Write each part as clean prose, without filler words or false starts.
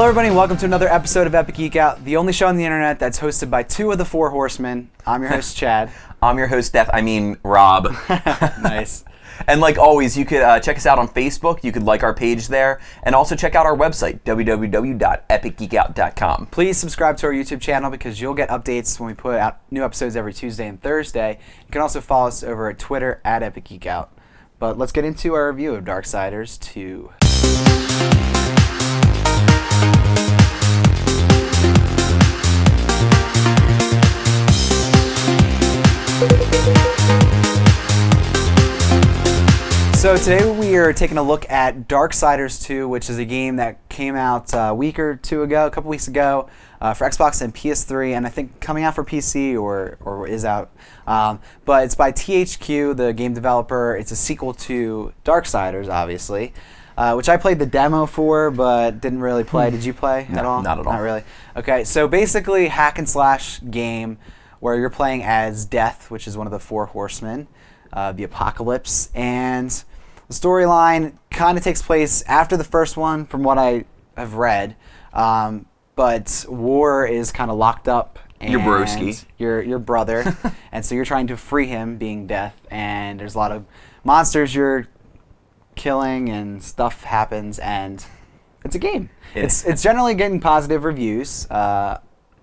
everybody, and welcome to another episode of Epic Geek Out, the only show on the internet that's hosted by two of the four horsemen. I'm your host, Chad. I'm your host, Rob. Nice. And like always, you could check us out on Facebook. You could like our page there. And also check out our website, www.epicgeekout.com. Please subscribe to our YouTube channel because you'll get updates when we put out new episodes every Tuesday and Thursday. You can also follow us over at Twitter at Epic Geek Out. But let's get into our review of Darksiders 2. So today we are taking a look at Darksiders 2, which is a game that came out a week or two ago, a couple weeks ago, for Xbox and PS3, and I think coming out for PC or is out. But it's by THQ, the game developer. It's a sequel to Darksiders, obviously, which I played the demo for, but didn't really play. Did you play at all? Not at all. Not really. Okay, so basically hack and slash game where you're playing as Death, which is one of the four horsemen. The apocalypse, and the storyline kind of takes place after the first one from what I have read, but War is kind of locked up, and your broski, your brother, and so you're trying to free him, being Death, and there's a lot of monsters you're killing and stuff happens, and it's a game. It's generally getting positive reviews.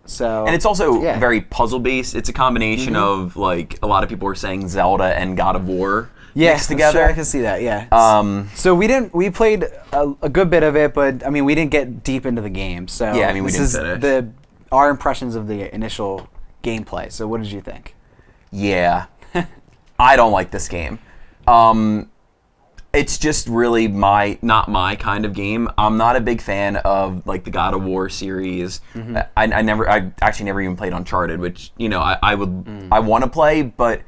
And it's also very puzzle based. It's a combination of, like, a lot of people are saying Zelda and God of War mixed together. Sure, I can see that. Yeah. So we played a good bit of it, but I mean we didn't get deep into the game. So yeah, I mean we didn't finish. Our impressions of the initial gameplay. So what did you think? Yeah, I don't like this game. It's just really not my kind of game. I'm not a big fan of like the God of War series. I actually never even played Uncharted, which I want to play, but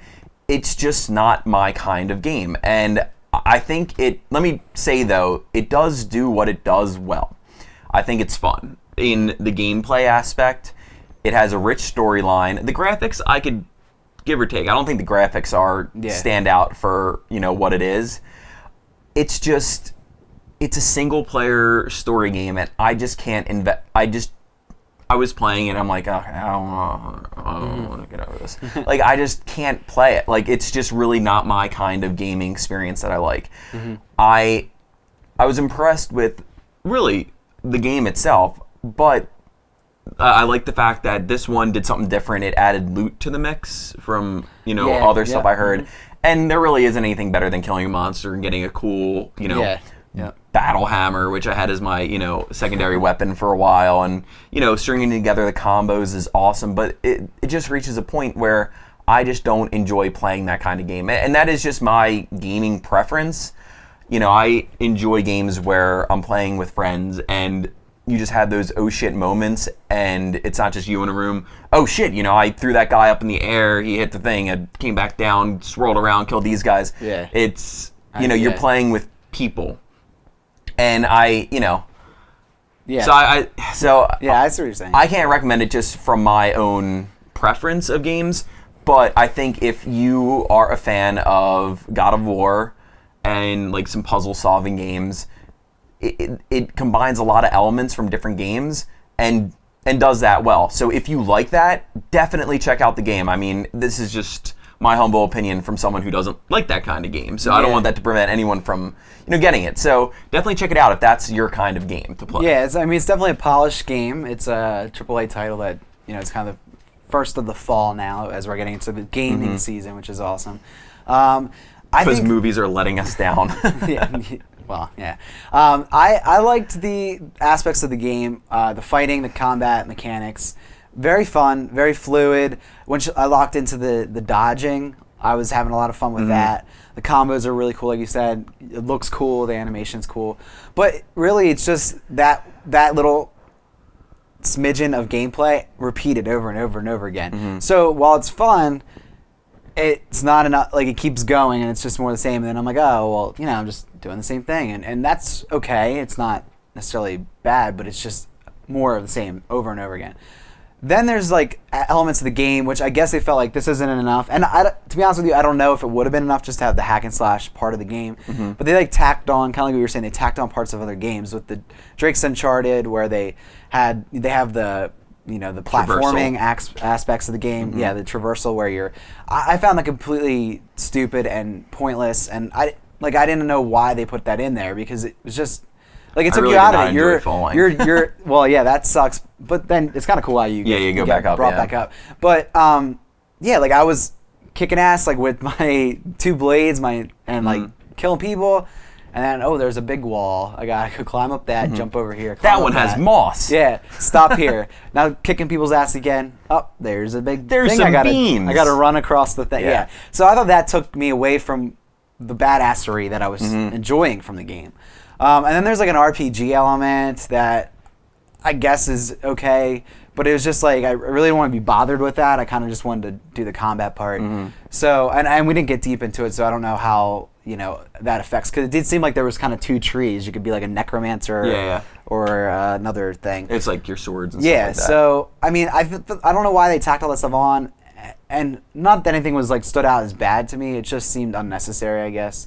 it's just not my kind of game. And I think let me say though, it does do what it does well. I think it's fun in the gameplay aspect. It has a rich storyline. The graphics I could give or take. I don't think the graphics stand out for what it is. It's a single player story game, and I just can't I was playing it, and I'm like, okay, I don't want to get over this. Like, I just can't play it. Like, it's just really not my kind of gaming experience that I like. I was impressed with, really, the game itself, but I like the fact that this one did something different. It added loot to the mix from, other stuff I heard. And there really isn't anything better than killing a monster and getting a cool, battle hammer, which I had as my, secondary weapon for a while. And, stringing together the combos is awesome. But it just reaches a point where I just don't enjoy playing that kind of game. And that is just my gaming preference. I enjoy games where I'm playing with friends and you just have those oh shit moments, and it's not just you in a room. Oh shit, I threw that guy up in the air, he hit the thing, and came back down, swirled around, killed these guys. Yeah. It's, you're playing with people. And Yeah. So I see what you're saying. I can't recommend it just from my own preference of games, but I think if you are a fan of God of War and like some puzzle solving games, it combines a lot of elements from different games and does that well. So if you like that, definitely check out the game. I mean, this is just my humble opinion from someone who doesn't like that kind of game. So I don't want that to prevent anyone from getting it. So definitely check it out if that's your kind of game to play. Yeah, it's definitely a polished game. It's a AAA title that it's kind of first of the fall now as we're getting into the gaming season, which is awesome. Because movies are letting us down. Yeah. Well, yeah. I liked the aspects of the game, the fighting, the combat mechanics. Very fun, very fluid. Once I locked into the dodging, I was having a lot of fun with that. The combos are really cool, like you said. It looks cool, the animation's cool. But really, it's just that little smidgen of gameplay repeated over and over and over again. So while it's fun, it's not enough, like it keeps going and it's just more the same, and then I'm like, oh, well, I'm just doing the same thing, and that's okay. It's not necessarily bad, but it's just more of the same over and over again. then there's like elements of the game which I guess they felt like this isn't enough. And to be honest with you, I don't know if it would have been enough just to have the hack and slash part of the game. But they like tacked on, kind of like what you were saying, they tacked on parts of other games with the Drake's Uncharted, where they have the the platforming aspects of the game. Yeah, the traversal where I found that completely stupid and pointless, and I didn't know why they put that in there, because it was just like it took really you out did of not it. enjoy falling. You're well, yeah, that sucks. But then it's kind of cool how you go get back up, brought yeah. back up. But yeah, like I was kicking ass like with my 2 blades, like killing people. And then, there's a big wall. I could climb up that, jump over here. That one has moss. Yeah, stop here. Now kicking people's ass again. Oh, there's a big thing. Some beams. I gotta run across the thing. Yeah. So I thought that took me away from the badassery that I was enjoying from the game. And then there's like an RPG element that I guess is okay, but it was just like I really didn't want to be bothered with that. I kind of just wanted to do the combat part. So and we didn't get deep into it, so I don't know how that affects, because it did seem like there was kind of 2 trees. You could be like a necromancer or another thing. It's like your swords and stuff like that. So I mean I don't know why they tacked all that stuff on, and not that anything was like stood out as bad to me. It just seemed unnecessary, I guess.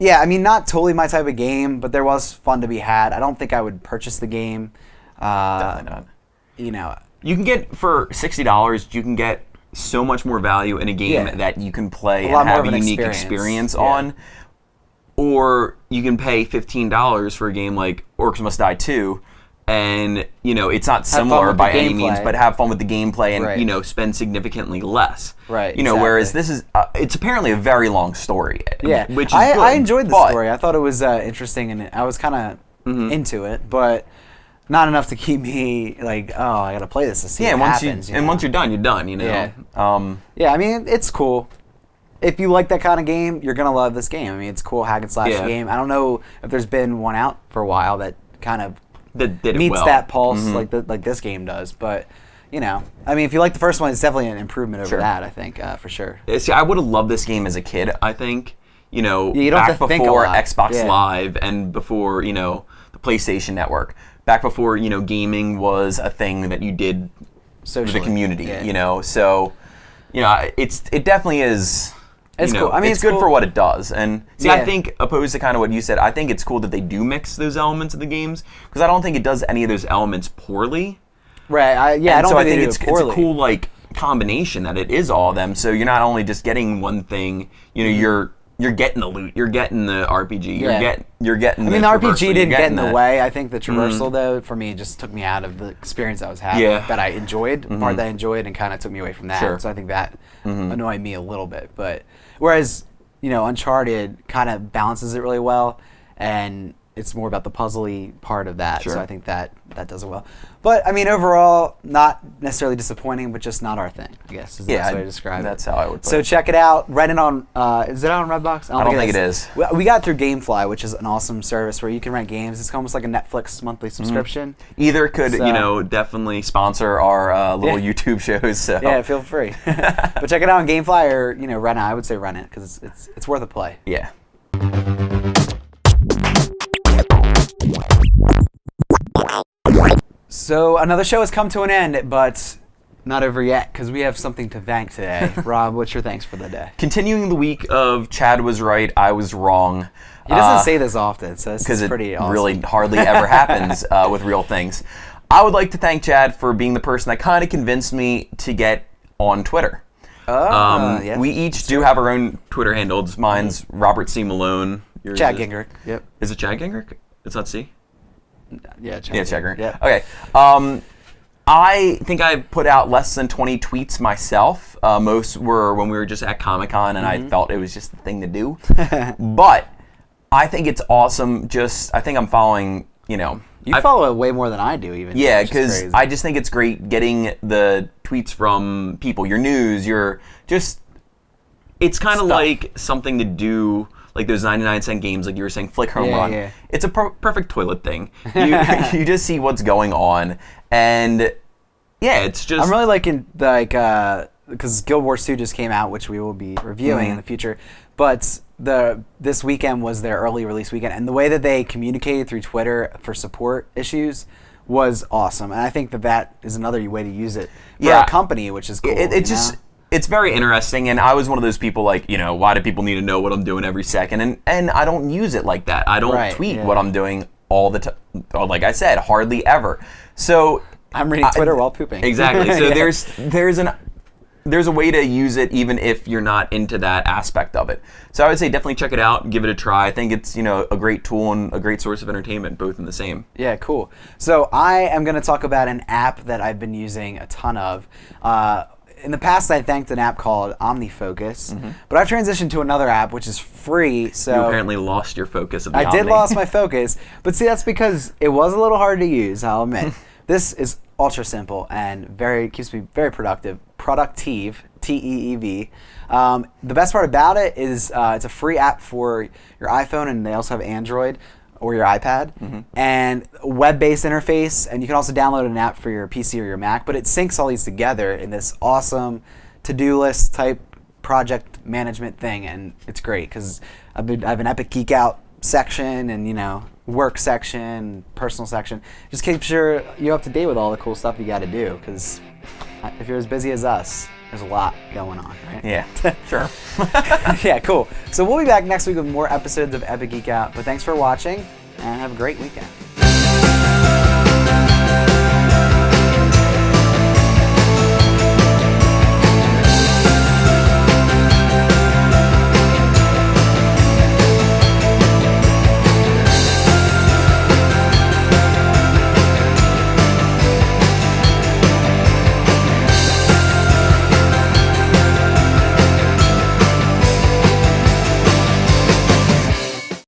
Yeah, I mean, not totally my type of game, but there was fun to be had. I don't think I would purchase the game. Definitely not. You can get, for $60, you can get so much more value in a game that you can play and have a unique experience on. Or you can pay $15 for a game like Orcs Must Die 2, and it's not similar by any means, but have fun with the gameplay and spend significantly less. Right. Whereas this is it's apparently a very long story. Yeah. Which is I good, enjoyed the story. I thought it was interesting, and I was kind of into it, but not enough to keep me like, I gotta play this to see what happens. Once you're done, you're done. Yeah. I mean, it's cool. If you like that kind of game, you're gonna love this game. I mean, it's a cool hack and slash game. I don't know if there's been one out for a while that kind of meets that pulse like this game does, but I mean, if you like the first one, it's definitely an improvement over that, I think, for sure. See, I would have loved this game as a kid, I think. you don't back have to think a before lot. Xbox Live and before, the PlayStation Network. Back before, gaming was a thing that you did Socially, with the community, So, it definitely is. It's cool. I mean, it's good cool for what it does. And see, I think, opposed to kind of what you said, I think it's cool that they do mix those elements of the games, because I don't think it does any of those elements poorly. Right. I don't think it's a cool combination that it is all of them. So you're not only just getting one thing. You're getting the loot. You're getting the RPG. You're getting. I mean, the RPG didn't get in the way. I think the traversal, though, for me, just took me out of the experience I was having. That I enjoyed, the part that I enjoyed, and kind of took me away from that. Sure. So I think that annoyed me a little bit. But whereas Uncharted kind of balances it really well, and it's more about the puzzly part of that. Sure. So I think that does it well. But I mean, overall, not necessarily disappointing, but just not our thing, I guess is the best way to describe it. That's how I would put it. So check it out. Rent it on. Is it out on Redbox? I don't think it is. We got it through GameFly, which is an awesome service where you can rent games. It's almost like a Netflix monthly subscription. Either could definitely sponsor our little YouTube shows. So. Yeah, feel free. But check it out on GameFly or rent it. I would say rent it because it's worth a play. Yeah. So another show has come to an end, but not over yet because we have something to thank today. Rob, what's your thanks for the day? Continuing the week of Chad was right, I was wrong. He doesn't say this often, so this is pretty awesome. Because it really hardly ever happens with real things. I would like to thank Chad for being the person that kind of convinced me to get on Twitter. Yes. We each do have our own Twitter handles. Mine's Robert C. Malone. Yours Chad Gingrich. Yep. Is it Chad Gingrich? It's not C? Yeah, Chad Gingrich. Yeah. Okay. I think I put out less than 20 tweets myself. Most were when we were just at Comic-Con, and I felt it was just the thing to do. But I think it's awesome. I think I'm following, You follow it way more than I do, even. Yeah, because I just think it's great getting the tweets from people, your news, it's kind of like something to do, like those 99-cent games, like you were saying, Flick Home Run. Yeah. It's a perfect toilet thing. You just see what's going on, and it's just. I'm really liking because Guild Wars 2 just came out, which we will be reviewing in the future, but this weekend was their early release weekend, and the way that they communicated through Twitter for support issues was awesome, and I think that is another way to use it for Yeah. a company, which is cool. It's very interesting, and I was one of those people like, why do people need to know what I'm doing every second? And I don't use it like that. I don't tweet what I'm doing all the time. Like I said, hardly ever. So I'm reading Twitter while pooping. Exactly. So Yeah. there's a way to use it even if you're not into that aspect of it. So I would say definitely check it out, give it a try. I think it's a great tool and a great source of entertainment, both in the same. Yeah, cool. So I am going to talk about an app that I've been using a ton of. In the past, I thanked an app called OmniFocus, but I've transitioned to another app which is free. So you apparently lost your focus of the I did Omni. lost my focus, but see, that's because it was a little hard to use, I'll admit. This is ultra simple and keeps me very productive, TEEV. The best part about it is it's a free app for your iPhone, and they also have Android or your iPad, and a web-based interface, and you can also download an app for your PC or your Mac, but it syncs all these together in this awesome to-do list type project management thing, and it's great because I have an Epic Geek Out section and work section, personal section. Just keep sure you're up to date with all the cool stuff you got to do, because if you're as busy as us, there's a lot going on, right? Yeah, sure. Yeah, cool. So we'll be back next week with more episodes of Epic Geek Out. But thanks for watching, and have a great weekend.